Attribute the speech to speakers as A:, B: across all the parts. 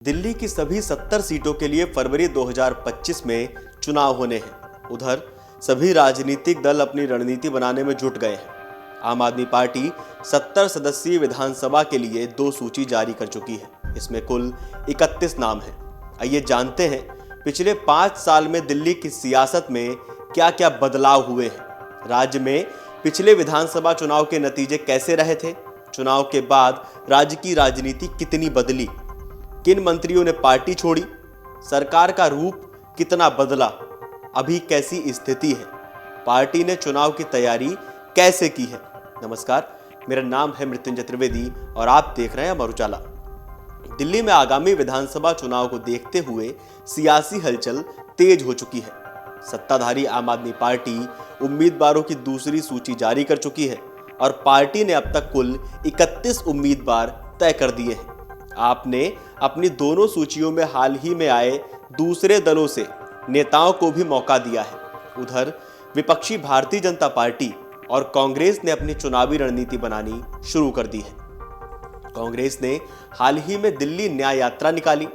A: दिल्ली की सभी 70 सीटों के लिए फरवरी 2025 में चुनाव होने हैं। उधर सभी राजनीतिक दल अपनी रणनीति बनाने में जुट गए हैं। आम आदमी पार्टी 70 सदस्यीय विधानसभा के लिए 2 सूची जारी कर चुकी है। इसमें कुल 31 नाम हैं। आइए जानते हैं पिछले 5 साल में दिल्ली की सियासत में क्या क्या बदलाव हुए हैं। राज्य में पिछले विधानसभा चुनाव के नतीजे कैसे रहे थे, चुनाव के बाद राज्य की राजनीति कितनी बदली, किन मंत्रियों ने पार्टी छोड़ी, सरकार का रूप कितना बदला, अभी कैसी स्थिति है, पार्टी ने चुनाव की तैयारी कैसे की है। नमस्कार, मेरा नाम है मृत्युंजय त्रिवेदी और आप देख रहे हैं अमर उजाला। दिल्ली में आगामी विधानसभा चुनाव को देखते हुए सियासी हलचल तेज हो चुकी है। सत्ताधारी आम आदमी पार्टी उम्मीदवारों की दूसरी सूची जारी कर चुकी है और पार्टी ने अब तक कुल 31 उम्मीदवार तय कर दिए हैं। आपने अपनी दोनों सूचियों में हाल ही में आए दूसरे दलों से नेताओं को भी मौका दिया है। उधर विपक्षी भारतीय जनता पार्टी और कांग्रेस ने अपनी चुनावी रणनीति बनानी शुरू कर दी है। कांग्रेस ने हाल ही में दिल्ली न्याय यात्रा निकाली,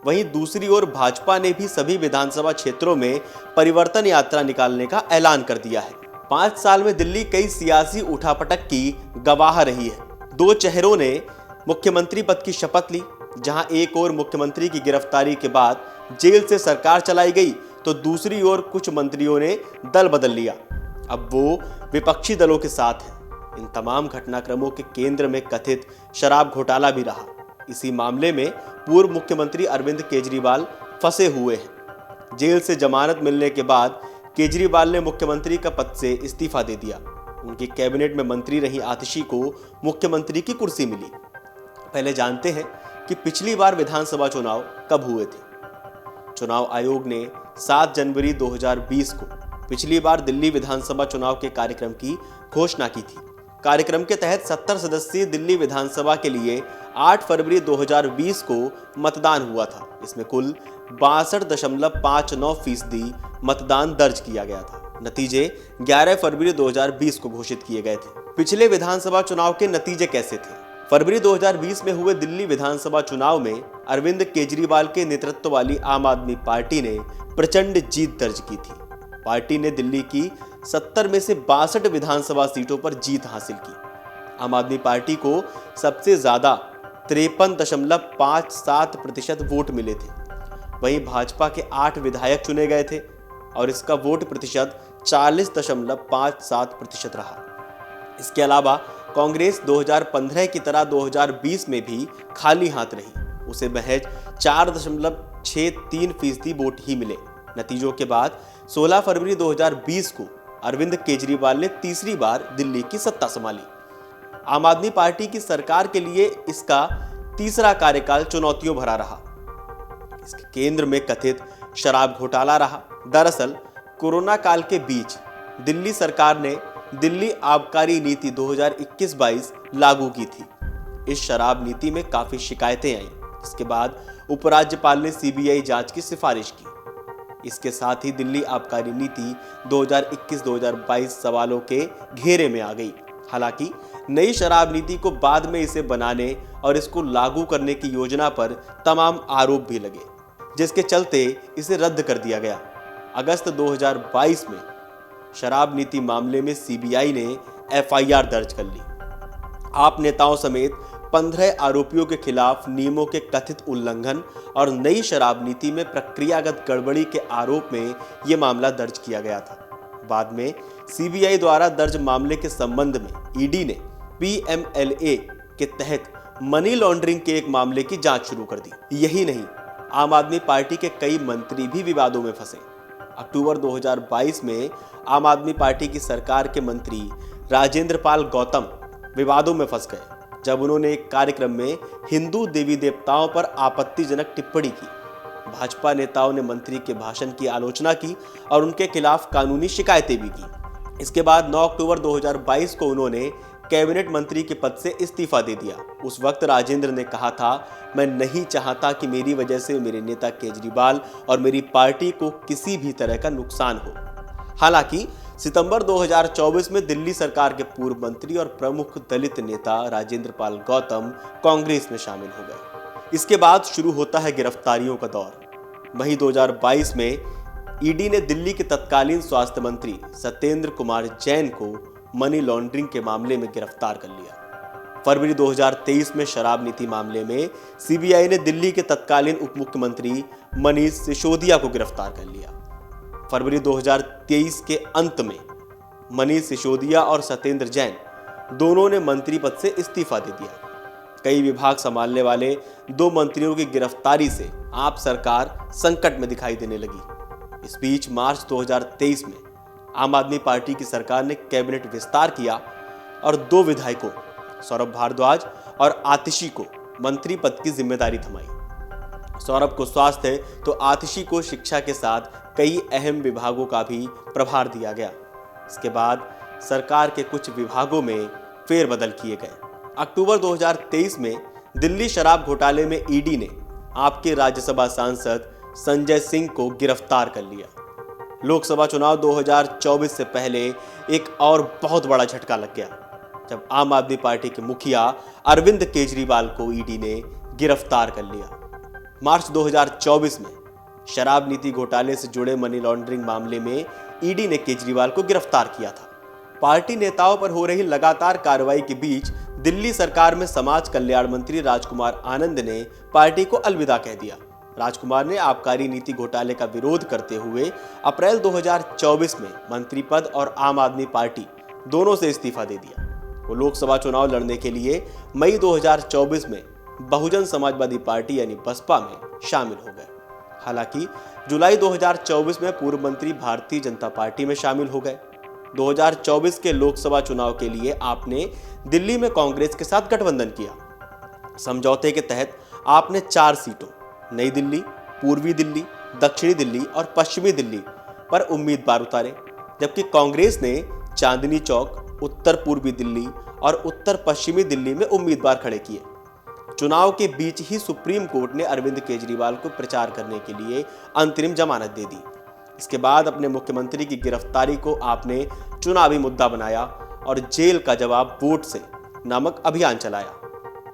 A: वहीं दूसरी ओर भाजपा ने भी सभी विधानसभा क्षेत्रों में परिवर्तन यात्रा निकालने का ऐलान कर दिया है। 5 साल में दिल्ली कई सियासी उठापटक की गवाह रही है। 2 चेहरों ने मुख्यमंत्री पद की शपथ ली। जहां एक ओर मुख्यमंत्री की गिरफ्तारी के बाद जेल से सरकार चलाई गई, तो दूसरी ओर कुछ मंत्रियों ने दल बदल लिया। अब वो विपक्षी दलों के साथ हैं। इन तमाम घटनाक्रमों के केंद्र में कथित शराब घोटाला भी रहा। इसी मामले में पूर्व मुख्यमंत्री अरविंद केजरीवाल फंसे हुए हैं। जेल से जमानत मिलने के बाद केजरीवाल ने मुख्यमंत्री का पद से इस्तीफा दे दिया। उनकी कैबिनेट में मंत्री रही आतिशी को मुख्यमंत्री की कुर्सी मिली। पहले जानते हैं कि पिछली बार विधानसभा चुनाव कब हुए थे। चुनाव आयोग ने 7 जनवरी 2020 को पिछली बार दिल्ली विधानसभा चुनाव के कार्यक्रम की घोषणा की थी। कार्यक्रम के तहत 70 सदस्यीय दिल्ली विधानसभा के लिए 8 फरवरी 2020 को मतदान हुआ था। इसमें कुल 62.59% मतदान दर्ज किया गया था। नतीजे 11 फरवरी 2020 को घोषित किए गए थे। पिछले विधानसभा चुनाव के नतीजे कैसे थे? फरवरी 2020 में हुए दिल्ली विधानसभा चुनाव में अरविंद केजरीवाल के नेतृत्व वाली आम आदमी पार्टी ने प्रचंड जीत दर्ज की थी। पार्टी ने दिल्ली की 70 में से 62 विधानसभा सीटों पर जीत हासिल की। आम आदमी पार्टी को सबसे ज्यादा 53.57% वोट मिले थे। वहीं भाजपा के 8 विधायक चुने गए थे और इसका वोट प्रतिशत 40.57% रहा। इसके अलावा कांग्रेस 2015 की तरह 2020 में भी खाली हाथ रही। उसे महज 4.63% वोट ही मिले। नतीजों के बाद 16 फरवरी 2020 को अरविंद केजरीवाल ने तीसरी बार दिल्ली की सत्ता संभाली। आम आदमी पार्टी की सरकार के लिए इसका तीसरा कार्यकाल चुनौतियों भरा रहा। इसके केंद्र में कथित शराब घोटाला रहा। दरअसल कोरोना काल के बीच दिल्ली सरकार ने दिल्ली आबकारी नीति 2021-22 लागू की थी। इस शराब नीति में काफी शिकायतें आईं। इसके बाद उपराज्यपाल ने सीबीआई जांच की सिफारिश की। इसके साथ ही दिल्ली आबकारी नीति 2021-2022 सवालों के घेरे में आ गई। हालांकि नई शराब नीति को बाद में इसे बनाने और इसको लागू करने की योजना पर तमाम आरोप भी लगे, जिसके चलते इसे रद्द कर दिया गया। अगस्त 2022 में शराब नीति मामले में सीबीआई ने एफआईआर दर्ज कर ली। आप नेताओं समेत 15 आरोपियों के खिलाफ नियमों के कथित उल्लंघन और नई शराब नीति में प्रक्रियागत गड़बड़ी के आरोप में यह मामला दर्ज किया गया था। बाद में सीबीआई द्वारा दर्ज मामले के संबंध में ईडी ने पीएमएलए के तहत मनी लॉन्ड्रिंग के एक मामले की जांच शुरू कर दी। यही नहीं, आम आदमी पार्टी के कई मंत्री भी विवादों में फंसे। अक्टूबर 2022 में आम आदमी पार्टी की सरकार के मंत्री राजेंद्र पाल गौतम विवादों में फंस गए, जब उन्होंने एक कार्यक्रम में हिंदू देवी देवताओं पर आपत्तिजनक टिप्पणी की। भाजपा नेताओं ने मंत्री के भाषण की आलोचना की और उनके खिलाफ कानूनी शिकायतें भी की। इसके बाद 9 अक्टूबर 2022 को उन्होंने कैबिनेट मंत्री के पद से इस्तीफा दे दिया। उस वक्त राजेंद्र ने कहा था, मैं नहीं चाहता कि मेरी वजह से मेरे नेता केजरीवाल और मेरी पार्टी को किसी भी तरह का नुकसान हो। हालांकि सितंबर 2024 में दिल्ली सरकार के पूर्व मंत्री और प्रमुख दलित नेता राजेंद्र पाल गौतम कांग्रेस में शामिल हो गए। इसके बाद शुरू होता है गिरफ्तारियों का दौर। मई 2022 में ईडी ने दिल्ली के तत्कालीन स्वास्थ्य मंत्री सत्येंद्र कुमार जैन को मनी लॉन्ड्रिंग के मामले में गिरफ्तार कर लिया। फरवरी 2023 में शराब नीति मामले में सीबीआई ने दिल्ली के तत्कालीन उप मुख्यमंत्री मनीष सिसोदिया को गिरफ्तार कर लिया। फरवरी 2023 के अंत में मनीष सिसोदिया और सत्येंद्र जैन दोनों ने मंत्री पद से इस्तीफा दे दिया। कई विभाग संभालने वाले दो मंत्रियों की गिरफ्तारी से आप सरकार संकट में दिखाई देने लगी। इस बीच मार्च 2023 में आम आदमी पार्टी की सरकार ने कैबिनेट विस्तार किया और दो विधायकों सौरभ भारद्वाज और आतिशी को मंत्री पद की जिम्मेदारी थमाई। सौरभ को स्वास्थ्य तो आतिशी को शिक्षा के साथ कई अहम विभागों का भी प्रभार दिया गया। इसके बाद सरकार के कुछ विभागों में फेरबदल किए गए। अक्टूबर 2023 में दिल्ली शराब घोटाले में ईडी ने आपके राज्यसभा सांसद संजय सिंह को गिरफ्तार कर लिया। लोकसभा चुनाव 2024 से पहले एक और बहुत बड़ा झटका लग गया जब आम आदमी पार्टी के मुखिया अरविंद केजरीवाल को ईडी ने गिरफ्तार कर लिया। मार्च 2024 में शराब नीति घोटाले से जुड़े मनी लॉन्ड्रिंग मामले में ईडी ने केजरीवाल को गिरफ्तार किया था। पार्टी नेताओं पर हो रही लगातार कार्रवाई के बीच दिल्ली सरकार में समाज कल्याण मंत्री राजकुमार आनंद ने पार्टी को अलविदा कह दिया। राजकुमार ने आबकारी नीति घोटाले का विरोध करते हुए अप्रैल 2024 में मंत्री पद और आम आदमी पार्टी दोनों से इस्तीफा दे दिया। वो लोकसभा चुनाव लड़ने के लिए मई 2024 में बहुजन समाजवादी पार्टी यानी बसपा में शामिल हो गए। हालांकि जुलाई 2024 में पूर्व मंत्री भारतीय जनता पार्टी में शामिल हो गए। 2024 के लोकसभा चुनाव के लिए आपने दिल्ली में कांग्रेस के साथ गठबंधन किया। समझौते के तहत आपने 4 सीटों नई दिल्ली, पूर्वी दिल्ली, दक्षिणी दिल्ली और पश्चिमी दिल्ली पर उम्मीदवार उतारे, जबकि कांग्रेस ने चांदनी चौक, उत्तर पूर्वी दिल्ली और उत्तर पश्चिमी दिल्ली में उम्मीदवार खड़े किए। चुनाव के बीच ही सुप्रीम कोर्ट ने अरविंद केजरीवाल को प्रचार करने के लिए अंतरिम जमानत दे दी। इसके बाद अपने मुख्यमंत्री की गिरफ्तारी को आपने चुनावी मुद्दा बनाया और जेल का जवाब वोट से नामक अभियान चलाया।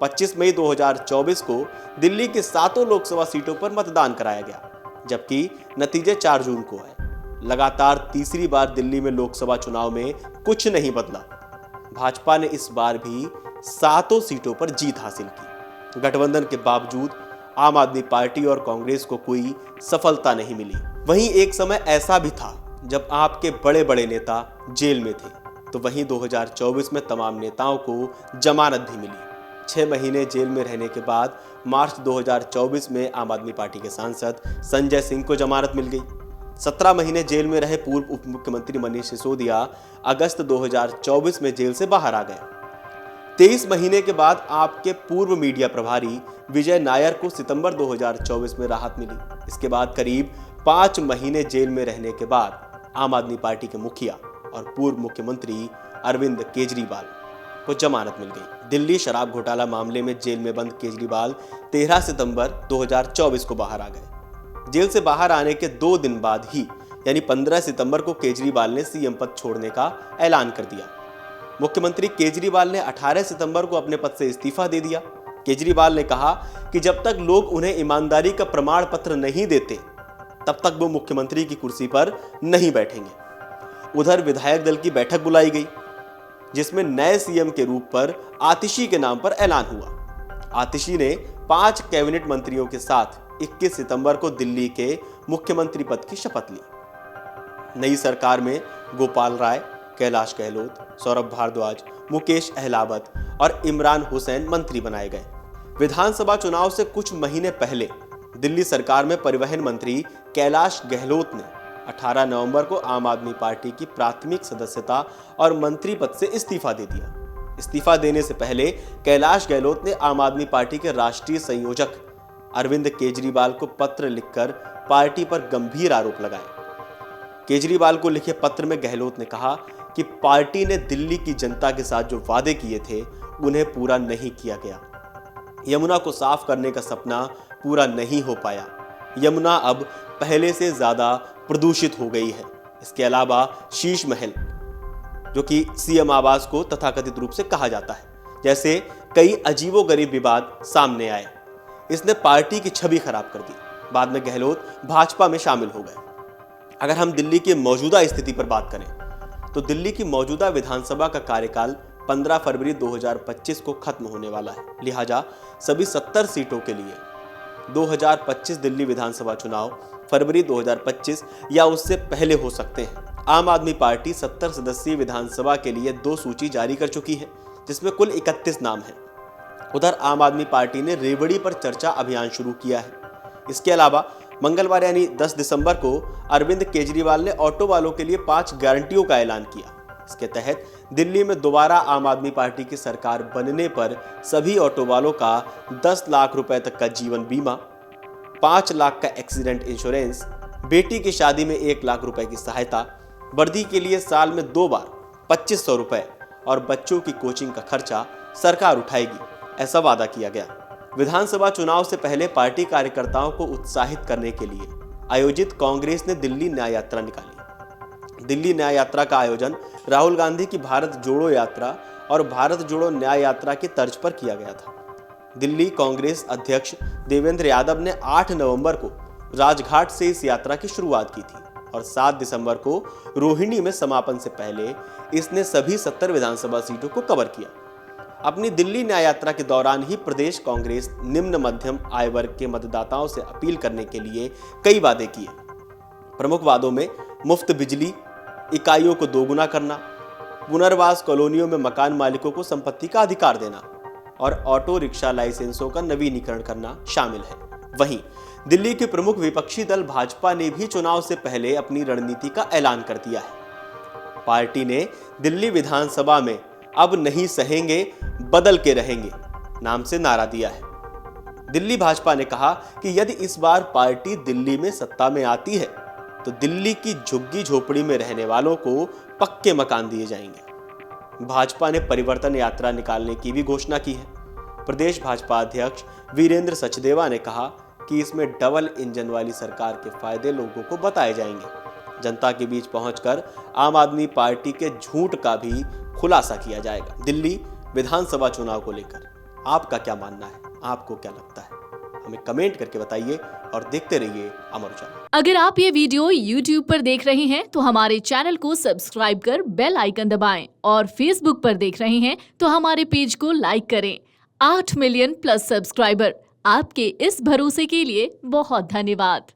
A: 25 मई 2024 को दिल्ली के 7 लोकसभा सीटों पर मतदान कराया गया, जबकि नतीजे 4 जून को आए। लगातार तीसरी बार दिल्ली में लोकसभा चुनाव में कुछ नहीं बदला। भाजपा ने इस बार भी 7 सीटों पर जीत हासिल की। गठबंधन के बावजूद आम आदमी पार्टी और कांग्रेस को कोई सफलता नहीं मिली। वहीं एक समय ऐसा भी था जब आपके बड़े बड़े नेता जेल में थे, तो वहीं 2024 में तमाम नेताओं को जमानत भी मिली। 6 महीने जेल में रहने के बाद मार्च 2024 में आम आदमी पार्टी के सांसद संजय सिंह को जमानत मिल गई। 17 महीने जेल में रहे पूर्व उप मुख्यमंत्री मनीष सिसोदिया अगस्त 2024 में जेल से बाहर आ गए। 23 महीने के बाद आपके पूर्व मीडिया प्रभारी विजय नायर को सितंबर 2024 में राहत मिली। इसके बाद करीब 5 महीने जेल में रहने के बाद आम आदमी पार्टी के मुखिया और पूर्व मुख्यमंत्री अरविंद केजरीवाल को जमानत मिल गई। दिल्ली शराब घोटाला मामले में जेल में बंद केजरीवाल 13 सितंबर 2024 को बाहर आ गए। जेल से बाहर आने के 2 दिन बाद ही यानी 15 सितंबर को केजरीवाल ने सीएम पद छोड़ने का ऐलान कर दिया। मुख्यमंत्री केजरीवाल ने 18 सितंबर को अपने पद से इस्तीफा दे दिया। केजरीवाल ने कहा कि जब तक लोग उन्हें ईमानदारी का प्रमाण पत्र नहीं देते तब तक वो मुख्यमंत्री की कुर्सी पर नहीं बैठेंगे। उधर विधायक दल की बैठक बुलाई गई जिसमें नए सीएम के रूप पर आतिशी के नाम पर ऐलान हुआ। आतिशी ने 5 कैबिनेट मंत्रियों के साथ 21 सितंबर को दिल्ली के मुख्यमंत्री पद की शपथ ली। नई सरकार में गोपाल राय, कैलाश गहलोत, सौरभ भारद्वाज, मुकेश अहलावत और इमरान हुसैन मंत्री बनाए गए। विधानसभा चुनाव से कुछ महीने पहले दिल्ली सरकार में परिवहन मंत्री कैलाश गहलोत ने 18 नवंबर को आम आदमी पार्टी की प्राथमिक सदस्यता और मंत्री पद से इस्तीफा दे दिया। इस्तीफा देने से पहले कैलाश गहलोत ने आम आदमी पार्टी के राष्ट्रीय संयोजक अरविंद केजरीवाल को पत्र लिखकर पार्टी पर गंभीर आरोप लगाए। केजरीवाल को लिखे पत्र में गहलोत ने कहा कि पार्टी ने दिल्ली की जनता के साथ जो वादे किए थे उन्हें पूरा नहीं किया गया। यमुना को साफ करने का सपना पूरा नहीं हो पाया। यमुना अब पहले से ज्यादा प्रदूषित हो गई है। इसके अलावा शीश महल, जो कि सीएम आवास को तथाकथित रूप से कहा जाता है, जैसे कई अजीबोगरीब विवाद सामने आए। इसने पार्टी की छवि खराब कर दी। बाद में गहलोत भाजपा में शामिल हो गए। अगर हम दिल्ली की मौजूदा स्थिति पर बात करें तो दिल्ली की मौजूदा विधानसभा का कार्यकाल 15 फरवरी 2025 को खत्म होने वाला है। लिहाजा सभी 70 सीटों के लिए 2025 दिल्ली विधानसभा चुनाव फरवरी 2025 या उससे पहले हो सकते हैं। आम आदमी पार्टी 70 सदस्यीय विधानसभा के लिए 2 सूची जारी कर चुकी है, जिसमें कुल 31 नाम हैं। उधर आम आदमी पार्टी ने रेवड़ी पर चर्चा अभियान शुरू किया है। इसके अलावा मंगलवार यानी 10 दिसंबर को अरविंद केजरीवाल ने ऑटो वालों के लिए 5 गारंटियों का ऐलान किया। इसके तहत दिल्ली में दोबारा आम आदमी पार्टी की सरकार बनने पर सभी ऑटो वालों का 10 लाख रुपए तक का जीवन बीमा, 5 लाख का एक्सीडेंट इंश्योरेंस, बेटी की शादी में 1 लाख रुपए की सहायता, वर्दी के लिए साल में 2 बार 2500 रुपए और बच्चों की कोचिंग का खर्चा सरकार उठाएगी, ऐसा वादा किया गया। विधानसभा चुनाव से पहले पार्टी कार्यकर्ताओं को उत्साहित करने के लिए आयोजित कांग्रेस ने दिल्ली न्याय यात्रा निकाली। दिल्ली न्याय यात्रा का आयोजन राहुल गांधी की भारत जोड़ो यात्रा और भारत जोड़ो न्याय यात्रा की तर्ज पर किया गया था। दिल्ली कांग्रेस अध्यक्ष देवेंद्र यादव ने 8 नवंबर को राजघाट से इस यात्रा की शुरुआत की थी और 7 दिसंबर को रोहिणी में समापन से पहले इसने सभी 70 विधानसभा सीटों को कवर किया। अपनी दिल्ली न्याय यात्रा के दौरान ही प्रदेश कांग्रेस निम्न मध्यम आय वर्ग के मतदाताओं से अपील करने के लिए कई वादे किए। प्रमुख वादों में मुफ्त बिजली, इकाइयों को दोगुना करना, पुनर्वास कॉलोनियों में मकान मालिकों को संपत्ति का अधिकार देना और ऑटो रिक्शा लाइसेंसों का नवीनीकरण करना शामिल है। वहीं दिल्ली के प्रमुख विपक्षी दल भाजपा ने भी चुनाव से पहले अपनी रणनीति का ऐलान कर दिया है। पार्टी ने दिल्ली विधानसभा में अब नहीं सहेंगे, बदल के रहेंगे नाम से नारा दिया है। दिल्ली भाजपा ने कहा कि यदि इस बार पार्टी दिल्ली में सत्ता में आती है तो दिल्ली की झुग्गी झोपड़ी में रहने वालों को पक्के मकान दिए जाएंगे। भाजपा ने परिवर्तन यात्रा निकालने की भी घोषणा की है। प्रदेश भाजपा अध्यक्ष वीरेंद्र सचदेवा ने कहा कि इसमें डबल इंजन वाली सरकार के फायदे लोगों को बताए जाएंगे। जनता के बीच पहुंचकर आम आदमी पार्टी के झूठ का भी खुलासा किया जाएगा। दिल्ली विधानसभा चुनाव को लेकर आपका क्या मानना है? आपको क्या लगता है? हमें कमेंट करके बताइए और देखते रहिए अमर उजाला।
B: अगर आप ये वीडियो YouTube पर देख रहे हैं तो हमारे चैनल को सब्सक्राइब कर बेल आइकन दबाएं और Facebook पर देख रहे हैं तो हमारे पेज को लाइक करें। 8 मिलियन प्लस सब्सक्राइबर, आपके इस भरोसे के लिए बहुत धन्यवाद।